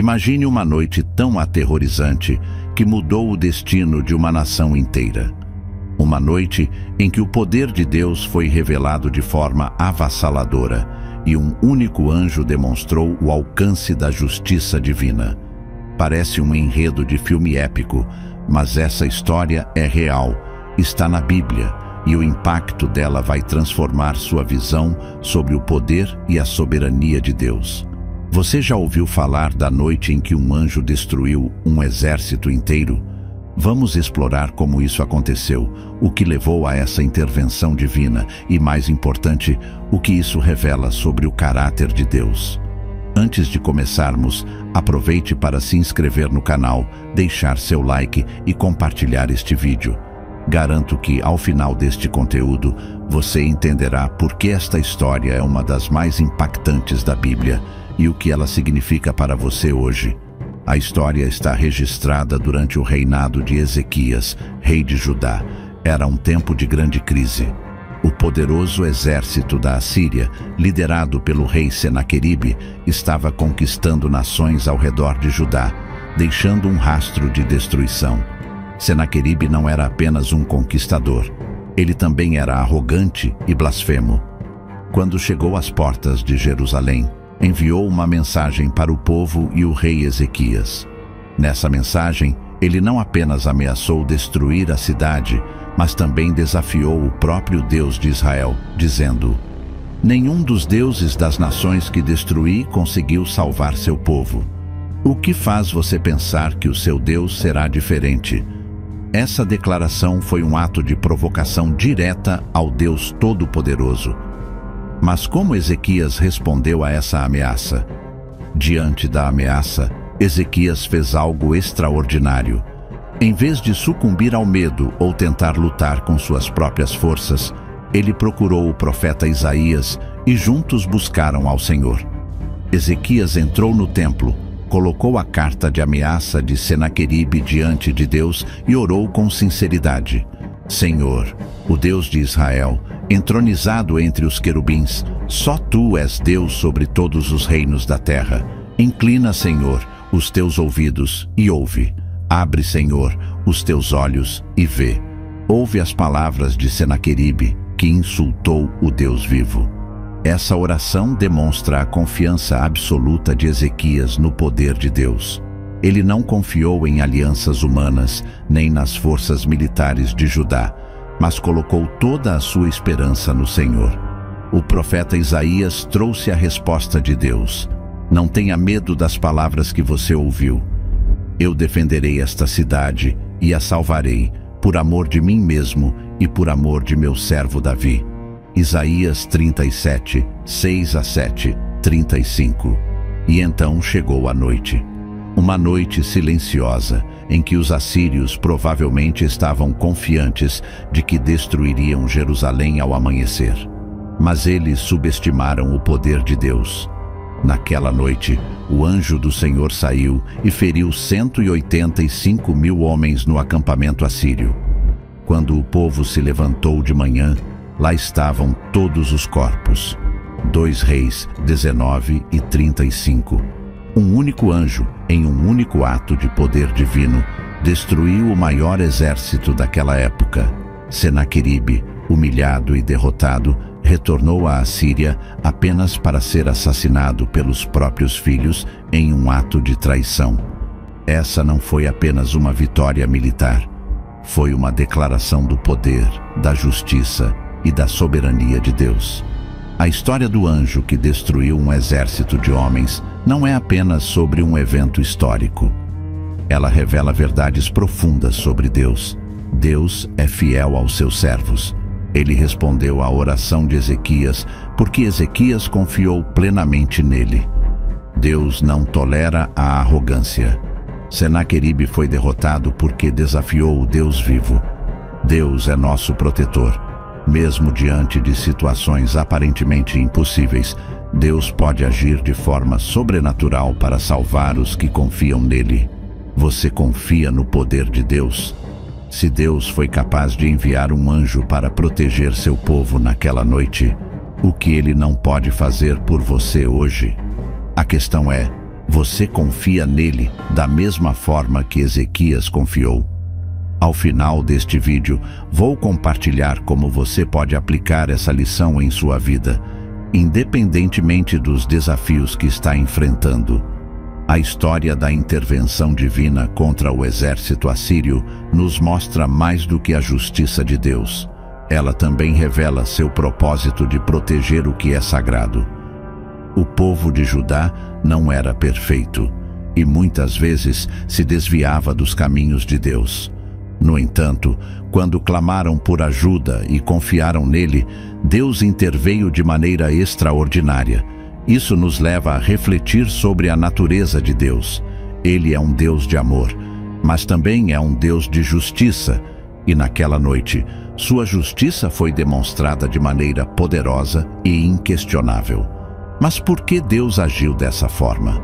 Imagine uma noite tão aterrorizante que mudou o destino de uma nação inteira. Uma noite em que o poder de Deus foi revelado de forma avassaladora e um único anjo demonstrou o alcance da justiça divina. Parece um enredo de filme épico, mas essa história é real, está na Bíblia, e o impacto dela vai transformar sua visão sobre o poder e a soberania de Deus. Você já ouviu falar da noite em que um anjo destruiu um exército inteiro? Vamos explorar como isso aconteceu, o que levou a essa intervenção divina e, mais importante, o que isso revela sobre o caráter de Deus. Antes de começarmos, aproveite para se inscrever no canal, deixar seu like e compartilhar este vídeo. Garanto que, ao final deste conteúdo, você entenderá por que esta história é uma das mais impactantes da Bíblia e o que ela significa para você hoje. A história está registrada durante o reinado de Ezequias, rei de Judá. Era um tempo de grande crise. O poderoso exército da Assíria, liderado pelo rei Senaqueribe, estava conquistando nações ao redor de Judá, deixando um rastro de destruição. Senaqueribe não era apenas um conquistador, ele também era arrogante e blasfemo. Quando chegou às portas de Jerusalém, enviou uma mensagem para o povo e o rei Ezequias. Nessa mensagem, ele não apenas ameaçou destruir a cidade, mas também desafiou o próprio Deus de Israel, dizendo: "Nenhum dos deuses das nações que destruí conseguiu salvar seu povo. O que faz você pensar que o seu Deus será diferente?" Essa declaração foi um ato de provocação direta ao Deus Todo-Poderoso. Mas como Ezequias respondeu a essa ameaça? Diante da ameaça, Ezequias fez algo extraordinário. Em vez de sucumbir ao medo ou tentar lutar com suas próprias forças, ele procurou o profeta Isaías e juntos buscaram ao Senhor. Ezequias entrou no templo, colocou a carta de ameaça de Senaqueribe diante de Deus e orou com sinceridade: "Senhor, o Deus de Israel, entronizado entre os querubins, só Tu és Deus sobre todos os reinos da terra. Inclina, Senhor, os Teus ouvidos e ouve. Abre, Senhor, os Teus olhos e vê. Ouve as palavras de Senaqueribe, que insultou o Deus vivo." Essa oração demonstra a confiança absoluta de Ezequias no poder de Deus. Ele não confiou em alianças humanas, nem nas forças militares de Judá, mas colocou toda a sua esperança no Senhor. O profeta Isaías trouxe a resposta de Deus: "Não tenha medo das palavras que você ouviu. Eu defenderei esta cidade e a salvarei, por amor de mim mesmo e por amor de meu servo Davi." Isaías 37, 6-7, 35. E então chegou a noite. Uma noite silenciosa, em que os assírios provavelmente estavam confiantes de que destruiriam Jerusalém ao amanhecer. Mas eles subestimaram o poder de Deus. Naquela noite, o anjo do Senhor saiu e feriu 185 mil homens no acampamento assírio. Quando o povo se levantou de manhã, lá estavam todos os corpos. 2 Reis 19 e 35. Um único anjo, em um único ato de poder divino, destruiu o maior exército daquela época. Senaqueribe, humilhado e derrotado, retornou à Assíria apenas para ser assassinado pelos próprios filhos em um ato de traição. Essa não foi apenas uma vitória militar. Foi uma declaração do poder, da justiça e da soberania de Deus. A história do anjo que destruiu um exército de homens não é apenas sobre um evento histórico. Ela revela verdades profundas sobre Deus. Deus é fiel aos seus servos. Ele respondeu à oração de Ezequias porque Ezequias confiou plenamente nele. Deus não tolera a arrogância. Senaqueribe foi derrotado porque desafiou o Deus vivo. Deus é nosso protetor. Mesmo diante de situações aparentemente impossíveis, Deus pode agir de forma sobrenatural para salvar os que confiam nele. Você confia no poder de Deus? Se Deus foi capaz de enviar um anjo para proteger seu povo naquela noite, o que ele não pode fazer por você hoje? A questão é: Você confia nele da mesma forma que Ezequias confiou? Ao final deste vídeo, vou compartilhar como você pode aplicar essa lição em sua vida, independentemente dos desafios que está enfrentando. A história da intervenção divina contra o exército assírio nos mostra mais do que a justiça de Deus. Ela também revela seu propósito de proteger o que é sagrado. O povo de Judá não era perfeito e muitas vezes se desviava dos caminhos de Deus. No entanto, quando clamaram por ajuda e confiaram nele, Deus interveio de maneira extraordinária. Isso nos leva a refletir sobre a natureza de Deus. Ele é um Deus de amor, mas também é um Deus de justiça. E naquela noite, sua justiça foi demonstrada de maneira poderosa e inquestionável. Mas por que Deus agiu dessa forma?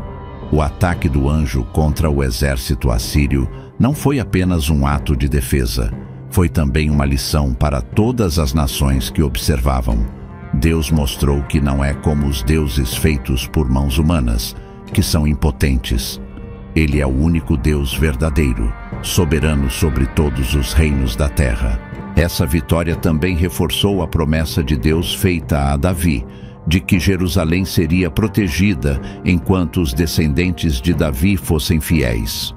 O ataque do anjo contra o exército assírio não foi apenas um ato de defesa, foi também uma lição para todas as nações que observavam. Deus mostrou que não é como os deuses feitos por mãos humanas, que são impotentes. Ele é o único Deus verdadeiro, soberano sobre todos os reinos da terra. Essa vitória também reforçou a promessa de Deus feita a Davi, de que Jerusalém seria protegida enquanto os descendentes de Davi fossem fiéis.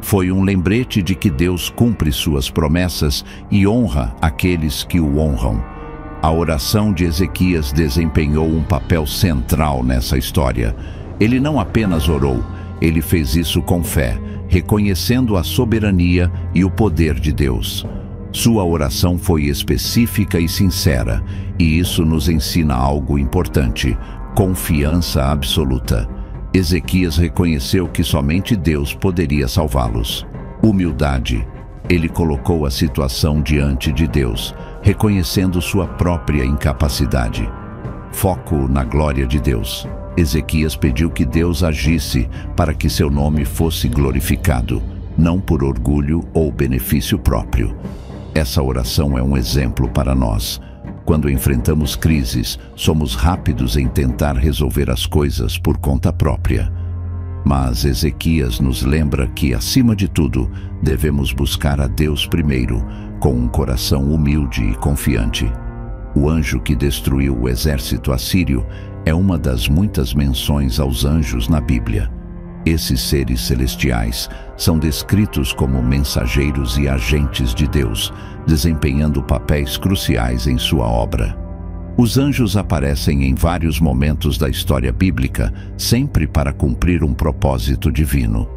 Foi um lembrete de que Deus cumpre suas promessas e honra aqueles que o honram. A oração de Ezequias desempenhou um papel central nessa história. Ele não apenas orou, ele fez isso com fé, reconhecendo a soberania e o poder de Deus. Sua oração foi específica e sincera, e isso nos ensina algo importante: confiança absoluta. Ezequias reconheceu que somente Deus poderia salvá-los. Humildade. Ele colocou a situação diante de Deus, reconhecendo sua própria incapacidade. Foco na glória de Deus. Ezequias pediu que Deus agisse para que seu nome fosse glorificado, não por orgulho ou benefício próprio. Essa oração é um exemplo para nós. Quando enfrentamos crises, somos rápidos em tentar resolver as coisas por conta própria. Mas Ezequias nos lembra que, acima de tudo, devemos buscar a Deus primeiro, com um coração humilde e confiante. O anjo que destruiu o exército assírio é uma das muitas menções aos anjos na Bíblia. Esses seres celestiais são descritos como mensageiros e agentes de Deus, desempenhando papéis cruciais em sua obra. Os anjos aparecem em vários momentos da história bíblica, sempre para cumprir um propósito divino.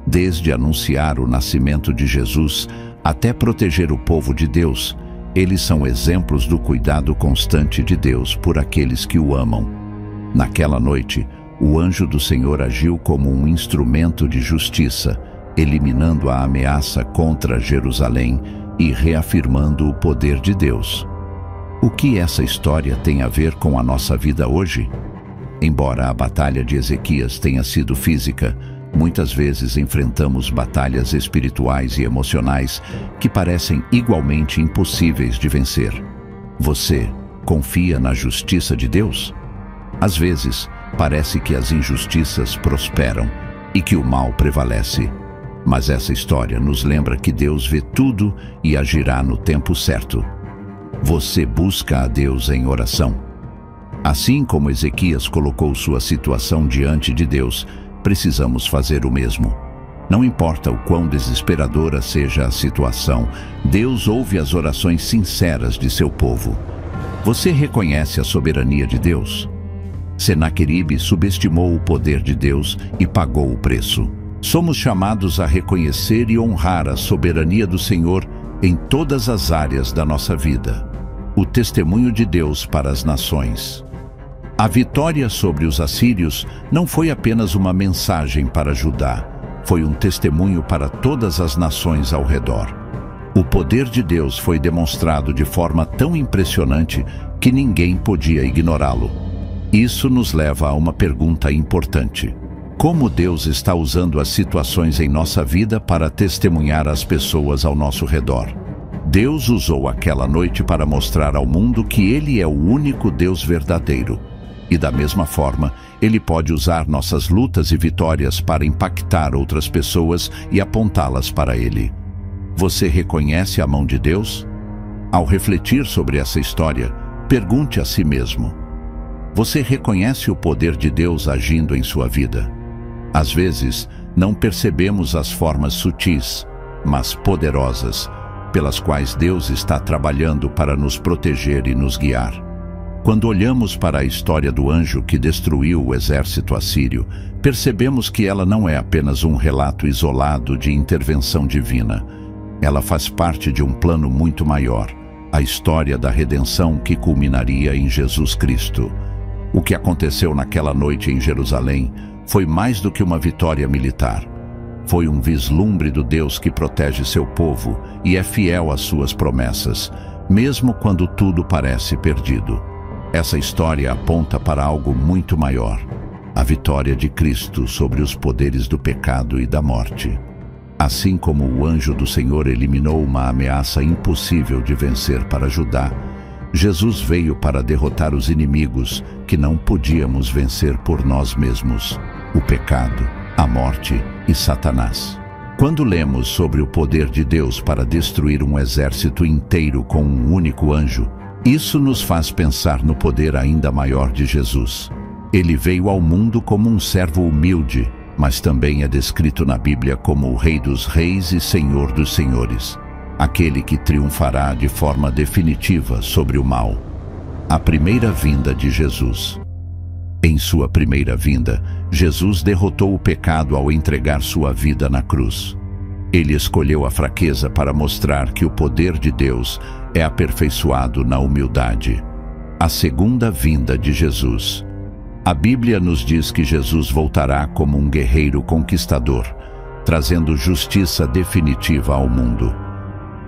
Desde anunciar o nascimento de Jesus até proteger o povo de Deus, eles são exemplos do cuidado constante de Deus por aqueles que o amam. Naquela noite, o anjo do Senhor agiu como um instrumento de justiça, eliminando a ameaça contra Jerusalém e reafirmando o poder de Deus. O que essa história tem a ver com a nossa vida hoje? Embora a batalha de Ezequias tenha sido física, muitas vezes enfrentamos batalhas espirituais e emocionais que parecem igualmente impossíveis de vencer. Você confia na justiça de Deus? Às vezes, parece que as injustiças prosperam e que o mal prevalece. Mas essa história nos lembra que Deus vê tudo e agirá no tempo certo. Você busca a Deus em oração? Assim como Ezequias colocou sua situação diante de Deus, precisamos fazer o mesmo. Não importa o quão desesperadora seja a situação, Deus ouve as orações sinceras de seu povo. Você reconhece a soberania de Deus? Senaqueribe subestimou o poder de Deus e pagou o preço. Somos chamados a reconhecer e honrar a soberania do Senhor em todas as áreas da nossa vida. O testemunho de Deus para as nações. A vitória sobre os assírios não foi apenas uma mensagem para Judá, foi um testemunho para todas as nações ao redor. O poder de Deus foi demonstrado de forma tão impressionante que ninguém podia ignorá-lo. Isso nos leva a uma pergunta importante: como Deus está usando as situações em nossa vida para testemunhar às pessoas ao nosso redor? Deus usou aquela noite para mostrar ao mundo que Ele é o único Deus verdadeiro. E da mesma forma, Ele pode usar nossas lutas e vitórias para impactar outras pessoas e apontá-las para Ele. Você reconhece a mão de Deus? Ao refletir sobre essa história, pergunte a si mesmo: você reconhece o poder de Deus agindo em sua vida? Às vezes, não percebemos as formas sutis, mas poderosas, pelas quais Deus está trabalhando para nos proteger e nos guiar. Quando olhamos para a história do anjo que destruiu o exército assírio, percebemos que ela não é apenas um relato isolado de intervenção divina. Ela faz parte de um plano muito maior, a história da redenção que culminaria em Jesus Cristo. O que aconteceu naquela noite em Jerusalém foi mais do que uma vitória militar. Foi um vislumbre do Deus que protege seu povo e é fiel às suas promessas, mesmo quando tudo parece perdido. Essa história aponta para algo muito maior: a vitória de Cristo sobre os poderes do pecado e da morte. Assim como o anjo do Senhor eliminou uma ameaça impossível de vencer para Judá, Jesus veio para derrotar os inimigos que não podíamos vencer por nós mesmos: o pecado, a morte e Satanás. Quando lemos sobre o poder de Deus para destruir um exército inteiro com um único anjo, isso nos faz pensar no poder ainda maior de Jesus. Ele veio ao mundo como um servo humilde, mas também é descrito na Bíblia como o Rei dos Reis e Senhor dos Senhores, aquele que triunfará de forma definitiva sobre o mal. A primeira vinda de Jesus. Em sua primeira vinda, Jesus derrotou o pecado ao entregar sua vida na cruz. Ele escolheu a fraqueza para mostrar que o poder de Deus é aperfeiçoado na humildade. A segunda vinda de Jesus. A Bíblia nos diz que Jesus voltará como um guerreiro conquistador, trazendo justiça definitiva ao mundo.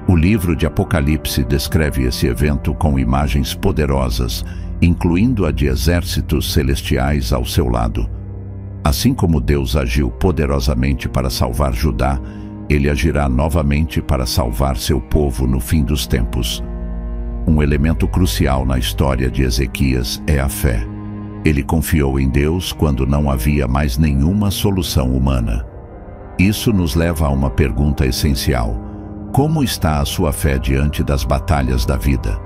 O livro de Apocalipse descreve esse evento com imagens poderosas, incluindo a de exércitos celestiais ao seu lado. Assim como Deus agiu poderosamente para salvar Judá, Ele agirá novamente para salvar seu povo no fim dos tempos. Um elemento crucial na história de Ezequias é a fé. Ele confiou em Deus quando não havia mais nenhuma solução humana. Isso nos leva a uma pergunta essencial: como está a sua fé diante das batalhas da vida?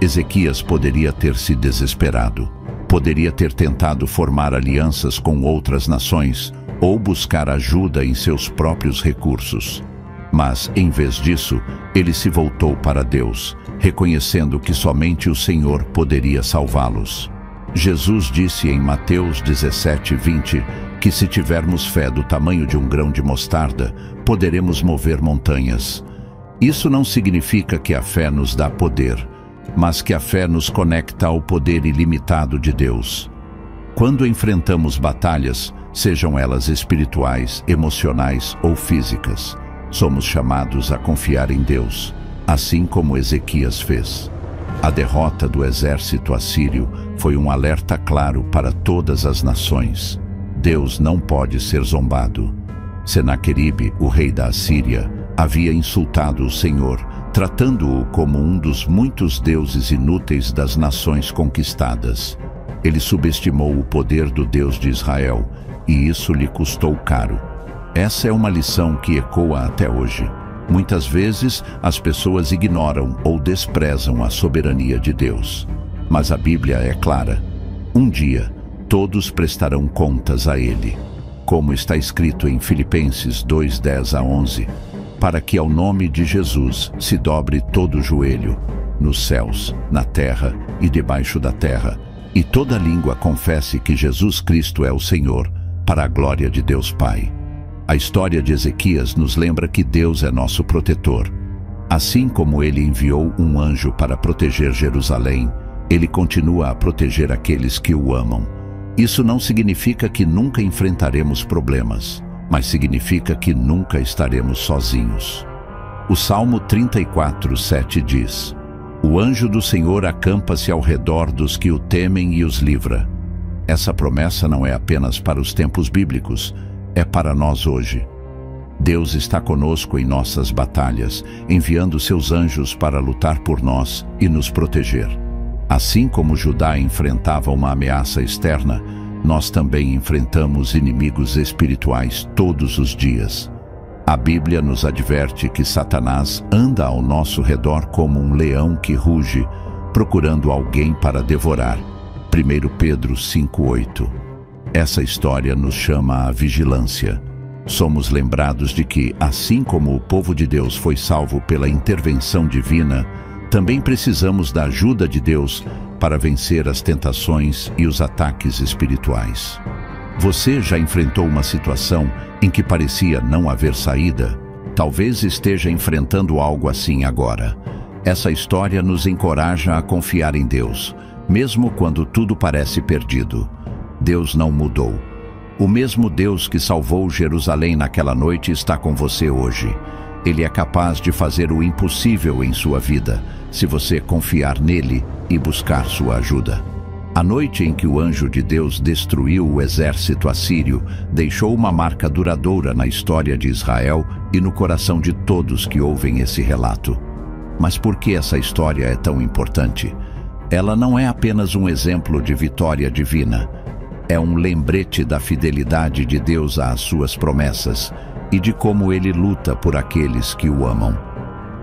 Ezequias poderia ter se desesperado, poderia ter tentado formar alianças com outras nações ou buscar ajuda em seus próprios recursos. Mas, em vez disso, ele se voltou para Deus, reconhecendo que somente o Senhor poderia salvá-los. Jesus disse em Mateus 17:20 que se tivermos fé do tamanho de um grão de mostarda, poderemos mover montanhas. Isso não significa que a fé nos dá poder, mas que a fé nos conecta ao poder ilimitado de Deus. Quando enfrentamos batalhas, sejam elas espirituais, emocionais ou físicas, somos chamados a confiar em Deus, assim como Ezequias fez. A derrota do exército assírio foi um alerta claro para todas as nações. Deus não pode ser zombado. Senaqueribe, o rei da Assíria, havia insultado o Senhor, tratando-o como um dos muitos deuses inúteis das nações conquistadas. Ele subestimou o poder do Deus de Israel, e isso lhe custou caro. Essa é uma lição que ecoa até hoje. Muitas vezes, as pessoas ignoram ou desprezam a soberania de Deus. Mas a Bíblia é clara: um dia, todos prestarão contas a Ele. Como está escrito em Filipenses 2:10-11, para que ao nome de Jesus se dobre todo o joelho, nos céus, na terra e debaixo da terra, e toda língua confesse que Jesus Cristo é o Senhor, para a glória de Deus Pai. A história de Ezequias nos lembra que Deus é nosso protetor. Assim como Ele enviou um anjo para proteger Jerusalém, Ele continua a proteger aqueles que o amam. Isso não significa que nunca enfrentaremos problemas, mas significa que nunca estaremos sozinhos. O Salmo 34:7 diz: o anjo do Senhor acampa-se ao redor dos que o temem e os livra. Essa promessa não é apenas para os tempos bíblicos, é para nós hoje. Deus está conosco em nossas batalhas, enviando seus anjos para lutar por nós e nos proteger. Assim como Judá enfrentava uma ameaça externa, nós também enfrentamos inimigos espirituais todos os dias. A Bíblia nos adverte que Satanás anda ao nosso redor como um leão que ruge, procurando alguém para devorar. 1 Pedro 5:8. Essa história nos chama à vigilância. Somos lembrados de que, assim como o povo de Deus foi salvo pela intervenção divina, também precisamos da ajuda de Deus para vencer as tentações e os ataques espirituais. Você já enfrentou uma situação em que parecia não haver saída? Talvez esteja enfrentando algo assim agora. Essa história nos encoraja a confiar em Deus, mesmo quando tudo parece perdido. Deus não mudou. O mesmo Deus que salvou Jerusalém naquela noite está com você hoje. Ele é capaz de fazer o impossível em sua vida, se você confiar nele e buscar sua ajuda. A noite em que o anjo de Deus destruiu o exército assírio deixou uma marca duradoura na história de Israel e no coração de todos que ouvem esse relato. Mas por que essa história é tão importante? Ela não é apenas um exemplo de vitória divina. É um lembrete da fidelidade de Deus às suas promessas e de como ele luta por aqueles que o amam.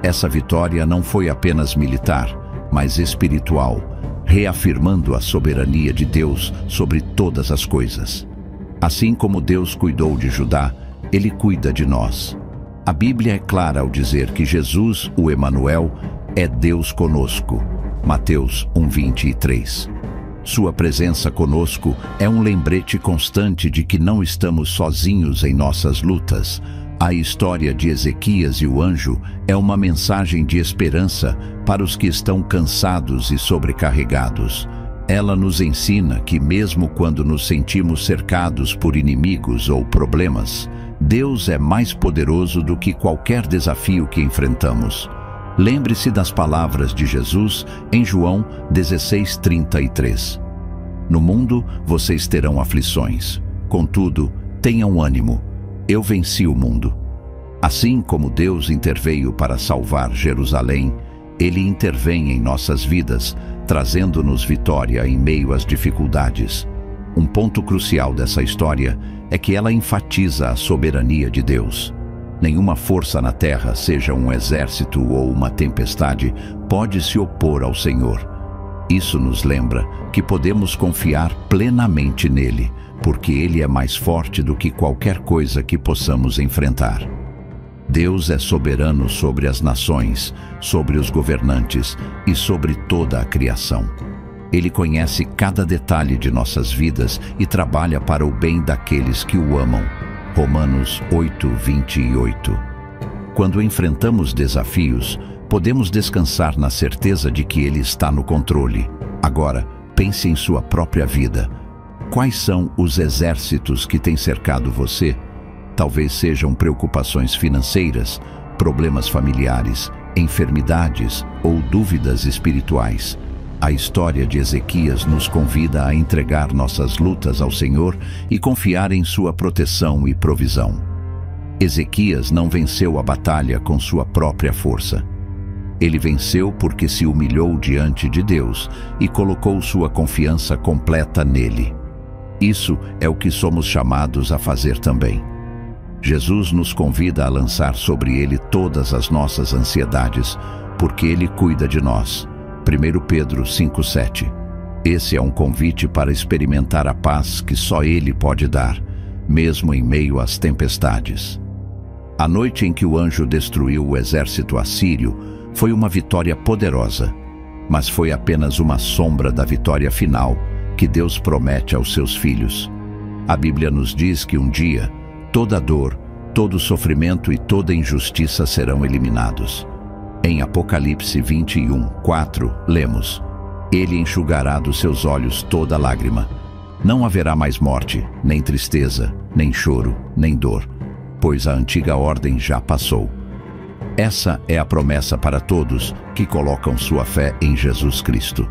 Essa vitória não foi apenas militar, mas espiritual, reafirmando a soberania de Deus sobre todas as coisas. Assim como Deus cuidou de Judá, ele cuida de nós. A Bíblia é clara ao dizer que Jesus, o Emanuel, é Deus conosco. Mateus 1:23. Sua presença conosco é um lembrete constante de que não estamos sozinhos em nossas lutas. A história de Ezequias e o anjo é uma mensagem de esperança para os que estão cansados e sobrecarregados. Ela nos ensina que mesmo quando nos sentimos cercados por inimigos ou problemas, Deus é mais poderoso do que qualquer desafio que enfrentamos. Lembre-se das palavras de Jesus em João 16:33. No mundo vocês terão aflições. Contudo, tenham ânimo. Eu venci o mundo. Assim como Deus interveio para salvar Jerusalém, Ele intervém em nossas vidas, trazendo-nos vitória em meio às dificuldades. Um ponto crucial dessa história é que ela enfatiza a soberania de Deus. Nenhuma força na terra, seja um exército ou uma tempestade, pode se opor ao Senhor. Isso nos lembra que podemos confiar plenamente nele, porque ele é mais forte do que qualquer coisa que possamos enfrentar. Deus é soberano sobre as nações, sobre os governantes e sobre toda a criação. Ele conhece cada detalhe de nossas vidas e trabalha para o bem daqueles que o amam. Romanos 8:28. Quando enfrentamos desafios, podemos descansar na certeza de que Ele está no controle. Agora, pense em sua própria vida. Quais são os exércitos que têm cercado você? Talvez sejam preocupações financeiras, problemas familiares, enfermidades ou dúvidas espirituais. A história de Ezequias nos convida a entregar nossas lutas ao Senhor e confiar em sua proteção e provisão. Ezequias não venceu a batalha com sua própria força. Ele venceu porque se humilhou diante de Deus e colocou sua confiança completa nele. Isso é o que somos chamados a fazer também. Jesus nos convida a lançar sobre ele todas as nossas ansiedades, porque ele cuida de nós. 1 Pedro 5:7. Esse é um convite para experimentar a paz que só Ele pode dar, mesmo em meio às tempestades. A noite em que o anjo destruiu o exército assírio foi uma vitória poderosa, mas foi apenas uma sombra da vitória final que Deus promete aos seus filhos. A Bíblia nos diz que um dia, toda dor, todo sofrimento e toda injustiça serão eliminados. Em Apocalipse 21:4, lemos: Ele enxugará dos seus olhos toda lágrima. Não haverá mais morte, nem tristeza, nem choro, nem dor, pois a antiga ordem já passou. Essa é a promessa para todos que colocam sua fé em Jesus Cristo.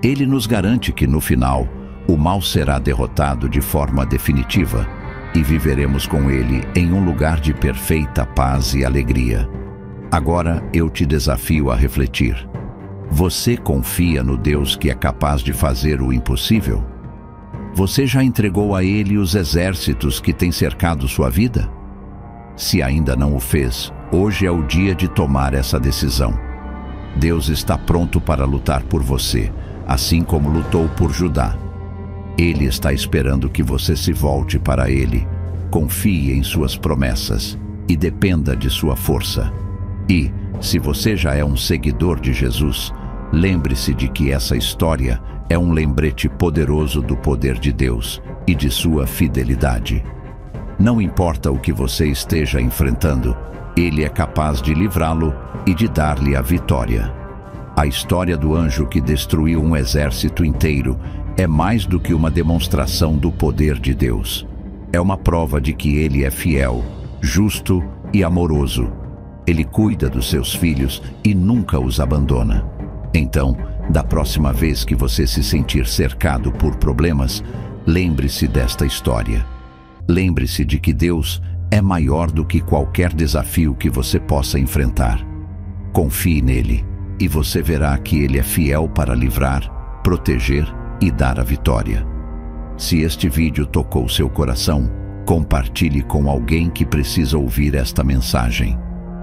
Ele nos garante que, no final, o mal será derrotado de forma definitiva e viveremos com Ele em um lugar de perfeita paz e alegria. Agora eu te desafio a refletir. Você confia no Deus que é capaz de fazer o impossível? Você já entregou a Ele os exércitos que têm cercado sua vida? Se ainda não o fez, hoje é o dia de tomar essa decisão. Deus está pronto para lutar por você, assim como lutou por Judá. Ele está esperando que você se volte para Ele, confie em suas promessas e dependa de sua força. E, se você já é um seguidor de Jesus, lembre-se de que essa história é um lembrete poderoso do poder de Deus e de sua fidelidade. Não importa o que você esteja enfrentando, Ele é capaz de livrá-lo e de dar-lhe a vitória. A história do anjo que destruiu um exército inteiro é mais do que uma demonstração do poder de Deus. É uma prova de que Ele é fiel, justo e amoroso. Ele cuida dos seus filhos e nunca os abandona. Então, da próxima vez que você se sentir cercado por problemas, lembre-se desta história. Lembre-se de que Deus é maior do que qualquer desafio que você possa enfrentar. Confie nele e você verá que Ele é fiel para livrar, proteger e dar a vitória. Se este vídeo tocou seu coração, compartilhe com alguém que precisa ouvir esta mensagem.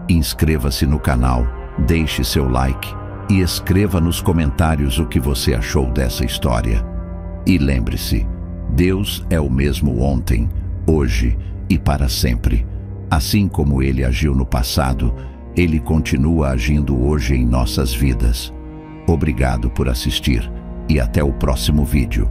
Inscreva-se no canal, deixe seu like e escreva nos comentários o que você achou dessa história. E lembre-se, Deus é o mesmo ontem, hoje e para sempre. Assim como Ele agiu no passado, Ele continua agindo hoje em nossas vidas. Obrigado por assistir e até o próximo vídeo.